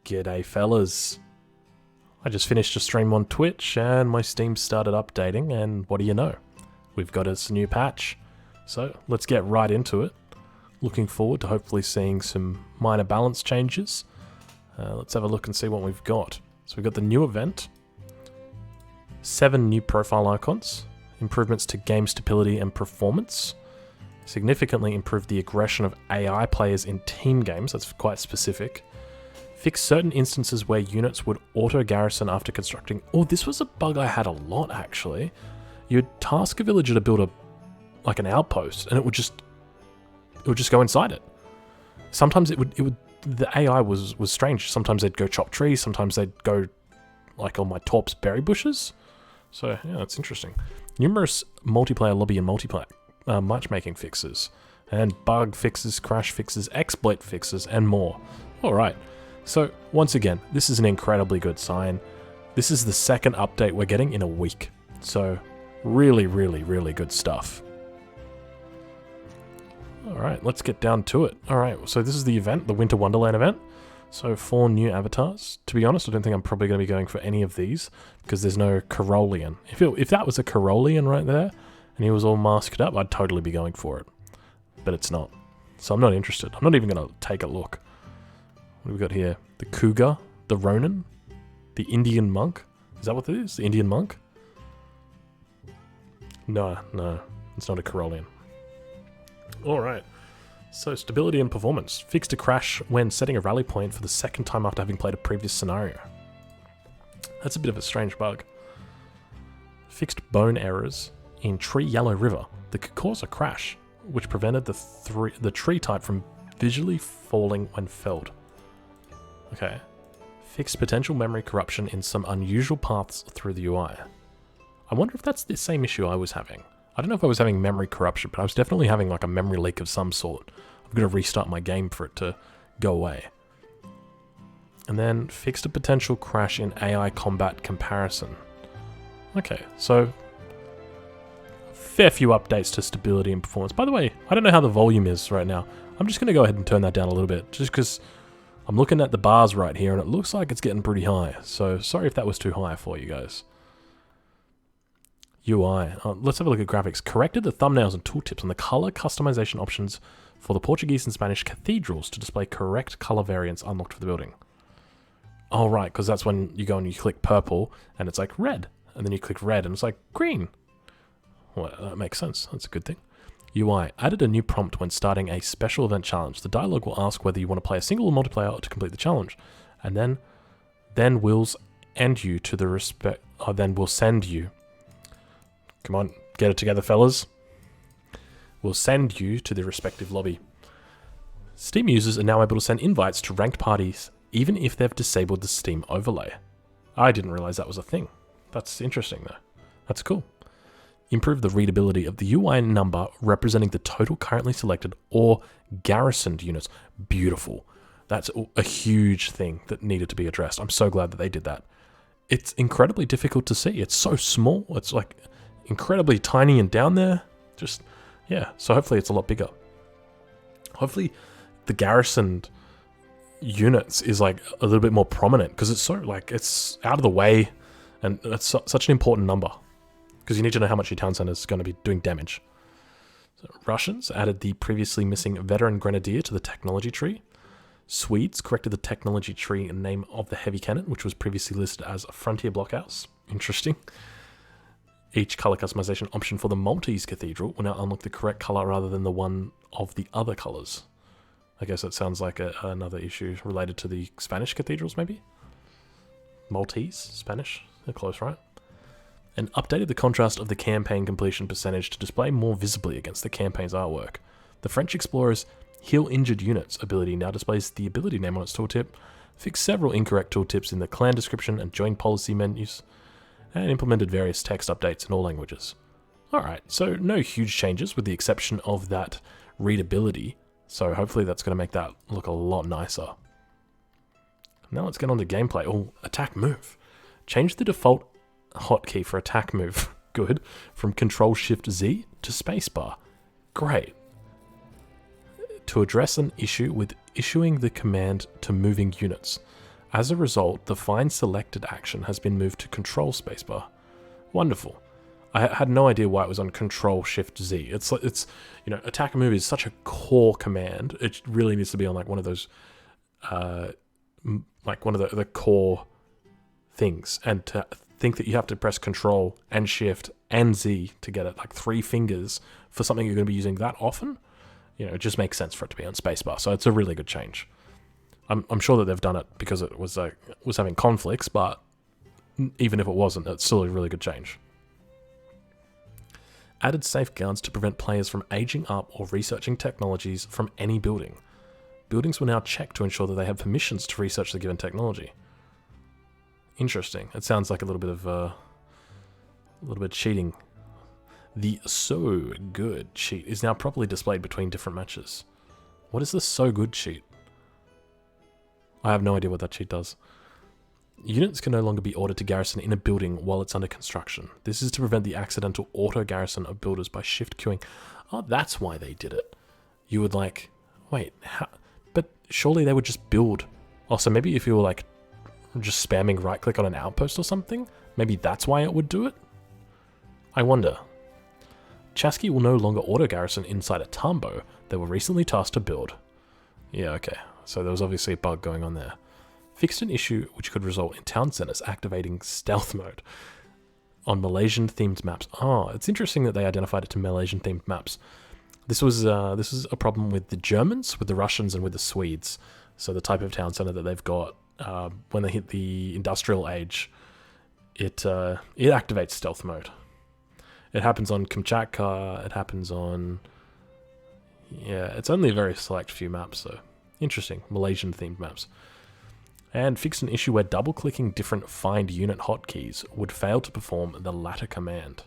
G'day fellas. I just finished a stream on Twitch and my Steam started updating, and what do you know? We've got us a new patch. So let's get right into it. Looking forward to hopefully seeing some minor balance changes. Let's have a look and see what we've got. So we've got the new event, 7 new profile icons, improvements to game stability and performance, significantly improved the aggression of AI players in team games, that's quite specific, fix certain instances where units would auto-garrison after constructing. Oh, this was a bug I had a lot actually. You'd task a villager to build an outpost, and it would just go inside it. Sometimes the AI was strange. Sometimes they'd go chop trees, sometimes they'd go like on my torp's berry bushes. So yeah, that's interesting. Numerous multiplayer lobby and multiplayer matchmaking fixes, and bug fixes, crash fixes, exploit fixes, and more. Alright, so once again, this is an incredibly good sign. This is the second update we're getting in a week. So really, really, really good stuff. Alright, let's get down to it. Alright, so this is the event, the Winter Wonderland event. So 4 new avatars. To be honest, I don't think I'm probably going to be going for any of these, because there's no Carolian. If that was a Carolian right there, and he was all masked up, I'd totally be going for it. But it's not. So I'm not interested. I'm not even going to take a look. What have we got here? The Cougar, the Ronin, the Indian Monk. Is that what it is? The Indian Monk? No, it's not a Carolian. Alright, so stability and performance. Fixed a crash when setting a rally point for the second time after having played a previous scenario. That's a bit of a strange bug. Fixed bone errors in Tree Yellow River that could cause a crash, which prevented the tree type from visually falling when felled. Okay. Fixed potential memory corruption in some unusual paths through the UI. I wonder if that's the same issue I was having. I don't know if I was having memory corruption, but I was definitely having like a memory leak of some sort. I'm going to restart my game for it to go away. And then fixed a potential crash in AI combat comparison. Okay, so fair few updates to stability and performance. By the way, I don't know how the volume is right now. I'm just going to go ahead and turn that down a little bit, just because I'm looking at the bars right here and it looks like it's getting pretty high. So sorry if that was too high for you guys. UI. Let's have a look at graphics. Corrected the thumbnails and tooltips on the color customization options for the Portuguese and Spanish cathedrals to display correct color variants unlocked for the building. Oh, right, because that's when you go and you click purple and it's like red. And then you click red and it's like green. Well, that makes sense. That's a good thing. UI. Added a new prompt when starting a special event challenge. The dialogue will ask whether you want to play a single or multiplayer to complete the challenge. And then we'll send you to the we'll send you. Come on, get it together, fellas. We'll send you to the respective lobby. Steam users are now able to send invites to ranked parties, even if they've disabled the Steam overlay. I didn't realize that was a thing. That's interesting, though. That's cool. Improve the readability of the UI number representing the total currently selected or garrisoned units. Beautiful. That's a huge thing that needed to be addressed. I'm so glad that they did that. It's incredibly difficult to see. It's so small. It's like incredibly tiny and down there. Just, yeah. So hopefully it's a lot bigger. Hopefully the garrisoned units is like a little bit more prominent, because it's so like it's out of the way, and it's such an important number, because you need to know how much your town center is going to be doing damage. So Russians added the previously missing veteran grenadier to the technology tree. Swedes corrected the technology tree name of the heavy cannon, which was previously listed as a frontier blockhouse. Interesting. Each color customization option for the Maltese cathedral will now unlock the correct color rather than the one of the other colors. I guess that sounds like another issue related to the Spanish cathedrals, maybe? Maltese? Spanish? They're close, right? And updated the contrast of the campaign completion percentage to display more visibly against the campaign's artwork. The French explorer's Heal Injured Units ability now displays the ability name on its tooltip, fixed several incorrect tooltips in the clan description and join policy menus, and implemented various text updates in all languages. Alright, so no huge changes with the exception of that readability, so hopefully that's going to make that look a lot nicer. Now let's get on to gameplay. Oh, attack move. Change the default hotkey for attack move, good, from Control-Shift-Z to spacebar. Great. To address an issue with issuing the command to moving units. As a result, the Find Selected action has been moved to Control Spacebar. Wonderful. I had no idea why it was on Control Shift Z. It's you know, attack and move is such a core command. It really needs to be on like one of those, like one of the core things. And to think that you have to press Control and Shift and Z to get it, like 3 fingers for something you're going to be using that often, you know, it just makes sense for it to be on spacebar. So it's a really good change. I'm sure that they've done it because it was having conflicts, but even if it wasn't, it's still a really good change. Added safeguards to prevent players from aging up or researching technologies from any building. Buildings will now check to ensure that they have permissions to research the given technology. Interesting. It sounds like a little bit cheating. The So Good cheat is now properly displayed between different matches. What is the So Good cheat? I have no idea what that cheat does. Units can no longer be ordered to garrison in a building while it's under construction. This is to prevent the accidental auto-garrison of builders by shift queuing. Oh, that's why they did it. You would like... Wait, how... But surely they would just build... Oh, so maybe if you were like just spamming right-click on an outpost or something, maybe that's why it would do it? I wonder. Chasqui will no longer auto-garrison inside a Tambo they were recently tasked to build. Yeah, okay. So there was obviously a bug going on there. Fixed an issue which could result in town centers activating stealth mode on Malaysian-themed maps. Oh, it's interesting that they identified it to Malaysian-themed maps. This was a problem with the Germans, with the Russians, and with the Swedes. So the type of town center that they've got when they hit the industrial age, it activates stealth mode. It happens on Kamchatka. It happens on... Yeah, it's only a very select few maps, so... Interesting. Malaysian-themed maps. And fixed an issue where double-clicking different find unit hotkeys would fail to perform the latter command.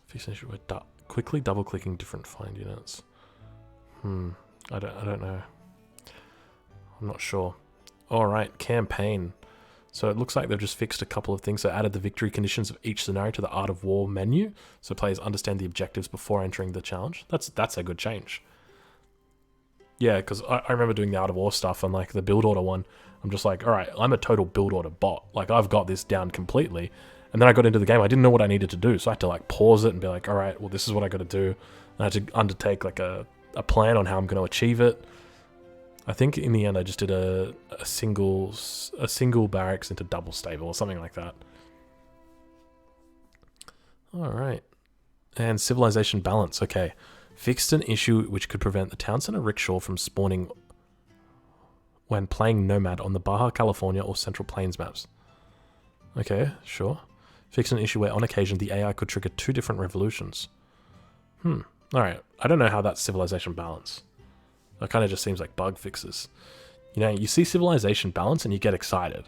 Fixed an issue where quickly double-clicking different find units. I don't know. I'm not sure. Alright, campaign. So it looks like they've just fixed a couple of things. So added the victory conditions of each scenario to the Art of War menu, so players understand the objectives before entering the challenge. That's a good change. Yeah, because I remember doing the Art of War stuff and like the build order one. I'm just like, all right, I'm a total build order bot. Like I've got this down completely. And then I got into the game. I didn't know what I needed to do. So I had to like pause it and be like, all right, well, this is what I got to do. And I had to undertake like a plan on how I'm going to achieve it. I think in the end, I just did a single barracks into double stable or something like that. All right. And civilization balance. Okay. Fixed an issue which could prevent the town center rickshaw from spawning when playing Nomad on the Baja California or Central Plains maps. Okay, sure. Fixed an issue where on occasion the AI could trigger 2 different revolutions. Alright, I don't know how that's civilization balance. That kind of just seems like bug fixes. You know, you see civilization balance and you get excited.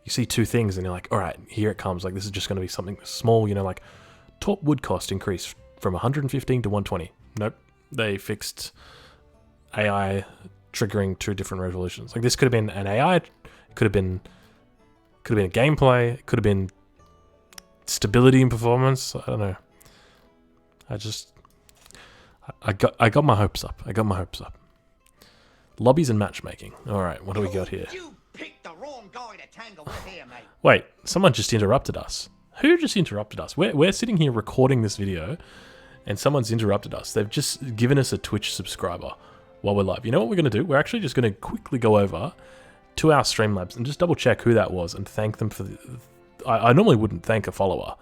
You see 2 things and you're like, alright, here it comes. Like this is just going to be something small, you know, like top wood cost increase from 115 to 120. Nope. They fixed AI triggering 2 different revolutions. Like this could have been an AI, it could have been a gameplay, it could have been stability and performance. I don't know. I got my hopes up. Lobbies and matchmaking. Alright, what do we got here? You picked the wrong guy to tangle with here, mate. Wait, someone just interrupted us. Who just interrupted us? We're sitting here recording this video and someone's interrupted us. They've just given us a Twitch subscriber while we're live. You know what we're going to do? We're actually just going to quickly go over to our Streamlabs and just double check who that was and thank them for I normally wouldn't thank a follower,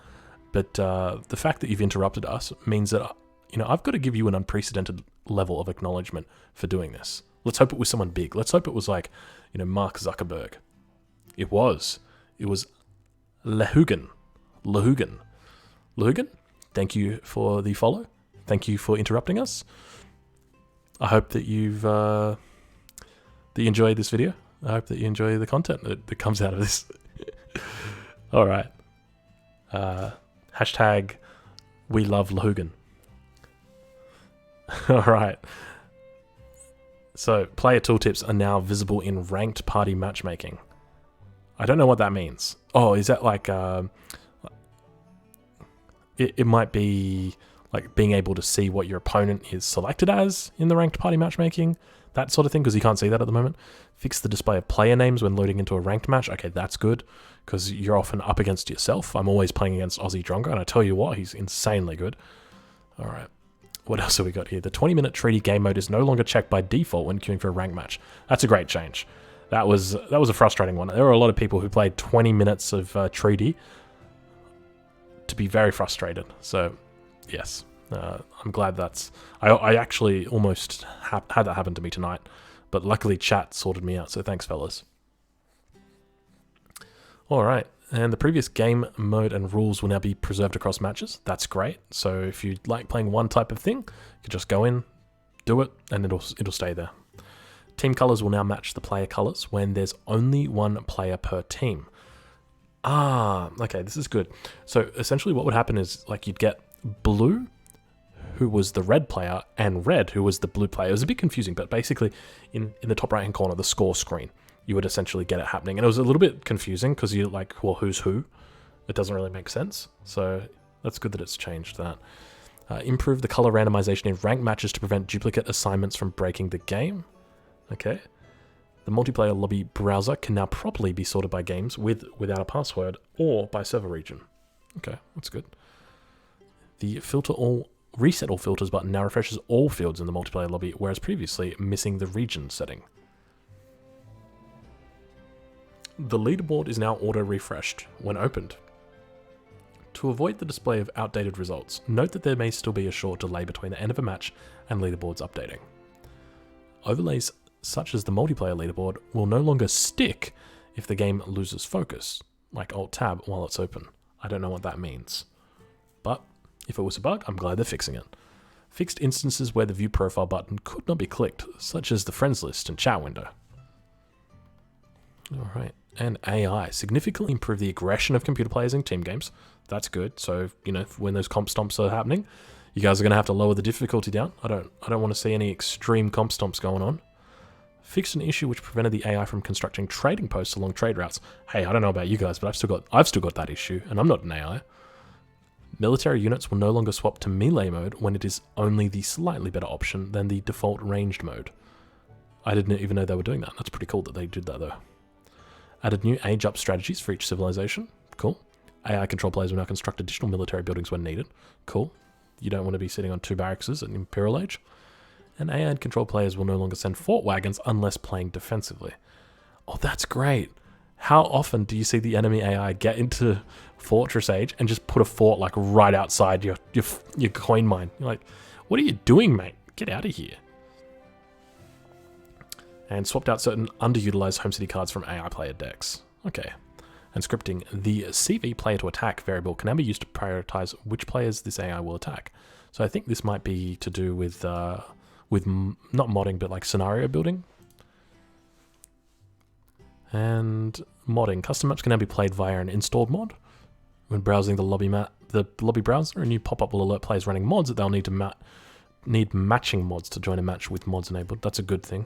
but the fact that you've interrupted us means that, you know, I've got to give you an unprecedented level of acknowledgement for doing this. Let's hope it was someone big. Let's hope it was like, you know, Mark Zuckerberg. It was Lehugan. Lehugan, thank you for the follow. Thank you for interrupting us. I hope that you enjoyed this video. I hope that you enjoy the content that comes out of this. All right. Hashtag we love Lehugan. All right. So player tooltips are now visible in ranked party matchmaking. I don't know what that means. Oh, is that like it might be like being able to see what your opponent is selected as in the ranked party matchmaking. that sort of thing, because you can't see that at the moment. Fix the display of player names when loading into a ranked match. Okay, that's good, because you're often up against yourself. I'm always playing against Aussie Drongo, and I tell you what, he's insanely good. All right. What else have we got here? The 20-minute treaty game mode is no longer checked by default when queuing for a ranked match. That's a great change. That was a frustrating one. There were a lot of people who played 20 minutes of treaty to be very frustrated. So, yes, I'm glad that's... I actually almost had that happen to me tonight, but luckily chat sorted me out, so thanks, fellas. All right. And the previous game mode and rules will now be preserved across matches. That's great. So if you like playing one type of thing, you can just go in, do it, and it'll stay there. Team colors will now match the player colors when there's only one player per team. Ah, okay, this is good. So essentially what would happen is like you'd get blue, who was the red player, and red, who was the blue player. It was a bit confusing, but basically in the top right-hand corner, the score screen, you would essentially get it happening. And it was a little bit confusing because you're like, well, who's who? It doesn't really make sense. So that's good that it's changed that. Improve the color randomization in ranked matches to prevent duplicate assignments from breaking the game. Okay. The multiplayer lobby browser can now properly be sorted by games without a password or by server region. Okay, that's good. The reset all filters button now refreshes all fields in the multiplayer lobby, whereas previously missing the region setting. The leaderboard is now auto-refreshed when opened. To avoid the display of outdated results, note that there may still be a short delay between the end of a match and leaderboards updating. Overlays such as the multiplayer leaderboard will no longer stick if the game loses focus, like Alt-Tab while it's open. I don't know what that means. But if it was a bug, I'm glad they're fixing it. Fixed instances where the view profile button could not be clicked, such as the friends list and chat window. Alright, and AI significantly improve the aggression of computer players in team games. That's good. So, you know, when those comp stomps are happening, you guys are going to have to lower the difficulty down. I don't want to see any extreme comp stomps going on. Fixed an issue which prevented the AI from constructing trading posts along trade routes. Hey, I don't know about you guys, but I've still got that issue, and I'm not an AI. Military units will no longer swap to melee mode when it is only the slightly better option than the default ranged mode. I didn't even know they were doing that. That's pretty cool that they did that though. Added new age-up strategies for each civilization. Cool. AI control players will now construct additional military buildings when needed. Cool. You don't want to be sitting on 2 barracks in Imperial Age. And AI control players will no longer send fort wagons unless playing defensively. Oh, that's great. How often do you see the enemy AI get into Fortress Age and just put a fort like right outside your coin mine? You're like, what are you doing, mate? Get out of here. And swapped out certain underutilized Home City cards from AI player decks. Okay. And scripting. The CV player to attack variable can now be used to prioritize which players this AI will attack. So I think this might be to do with not modding, but like scenario building. And modding. Custom maps can now be played via an installed mod. When browsing the lobby browser, a new pop-up will alert players running mods that they'll need matching mods to join a match with mods enabled. That's a good thing.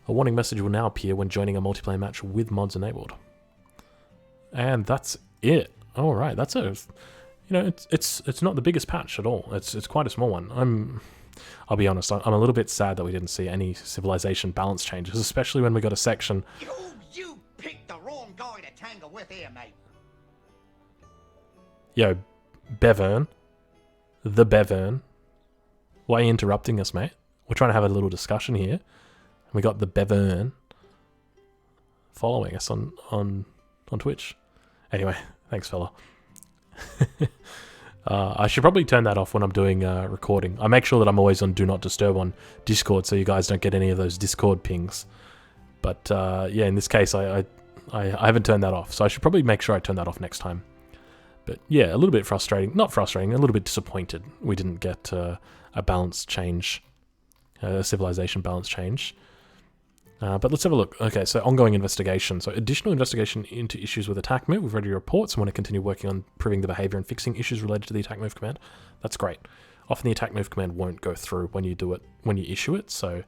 A warning message will now appear when joining a multiplayer match with mods enabled. And that's it. All right, that's it's not the biggest patch at all. It's quite a small one. I'll be honest, I'm a little bit sad that we didn't see any civilization balance changes, especially when we got a section. You picked the wrong guy to tangle with here, mate. Yo, Bevern. The Bevern. Why are you interrupting us, mate? We're trying to have a little discussion here. We got the Bevern following us on Twitch. Anyway, thanks, fella. I should probably turn that off when I'm doing recording. I make sure that I'm always on Do Not Disturb on Discord, so you guys don't get any of those Discord pings. But yeah, in this case, I haven't turned that off, so I should probably make sure I turn that off next time. But yeah, a little bit frustrating. Not frustrating, a little bit disappointed we didn't get a balance change, a civilization balance change. But let's have a look. Okay, so ongoing investigation. So additional investigation into issues with attack move. We've read your reports and want to continue working on improving the behavior and fixing issues related to the attack move command. That's great. Often the attack move command won't go through when you do it, when you issue it. So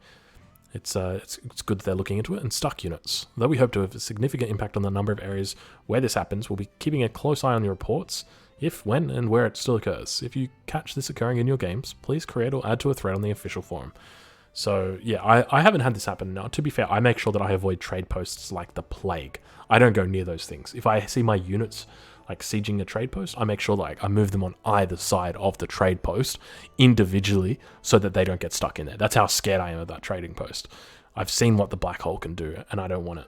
it's good that they're looking into it. And stuck units. Though we hope to have a significant impact on the number of areas where this happens, we'll be keeping a close eye on your reports if, when, and where it still occurs. If you catch this occurring in your games, please create or add to a thread on the official forum. So yeah, I haven't had this happen. Now, to be fair, I make sure that I avoid trade posts like the plague. I don't go near those things. If I see my units like sieging a trade post, I make sure like I move them on either side of the trade post individually so that they don't get stuck in there. That's how scared I am of that trading post. I've seen what the black hole can do, and I don't want it.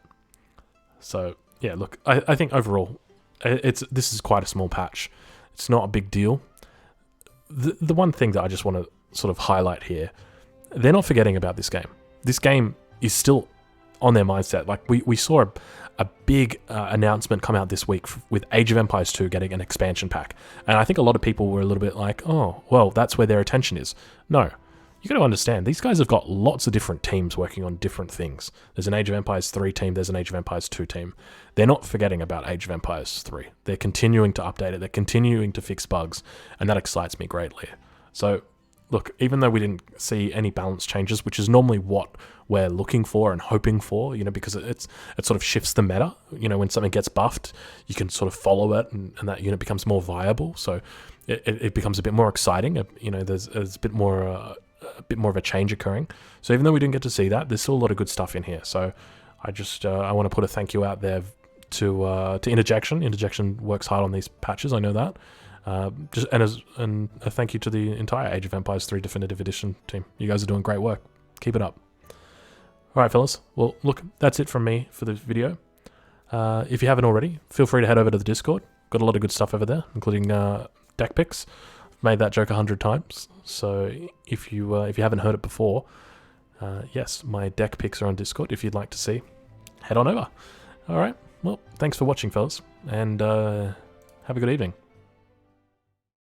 So yeah, look, I think overall, this is quite a small patch. It's not a big deal. The one thing that I just want to sort of highlight here, they're not forgetting about this game. This game is still on their mindset. Like we saw a big announcement come out this week with Age of Empires 2 getting an expansion pack. And I think a lot of people were a little bit like, oh, well, that's where their attention is. No. You got to understand, these guys have got lots of different teams working on different things. There's an Age of Empires 3 team, there's an Age of Empires 2 team. They're not forgetting about Age of Empires 3. They're continuing to update it, they're continuing to fix bugs, and that excites me greatly. So, look, even though we didn't see any balance changes, which is normally what we're looking for and hoping for, you know, because it sort of shifts the meta. You know, when something gets buffed, you can sort of follow it, and that unit becomes more viable. So it becomes a bit more exciting. You know, there's a bit more of a change occurring. So even though we didn't get to see that, there's still a lot of good stuff in here. So I just I want to put a thank you out there to Interjection. Interjection works hard on these patches. I know that. And a thank you to the entire Age of Empires 3 Definitive Edition team. You guys are doing great work. Keep it up. All right, fellas. Well, look, that's it from me for the video. If you haven't already, feel free to head over to the Discord. Got a lot of good stuff over there, including deck picks. I've made that joke 100 times. So if you haven't heard it before, yes, my deck picks are on Discord. If you'd like to see, head on over. All right. Well, thanks for watching, fellas, and have a good evening.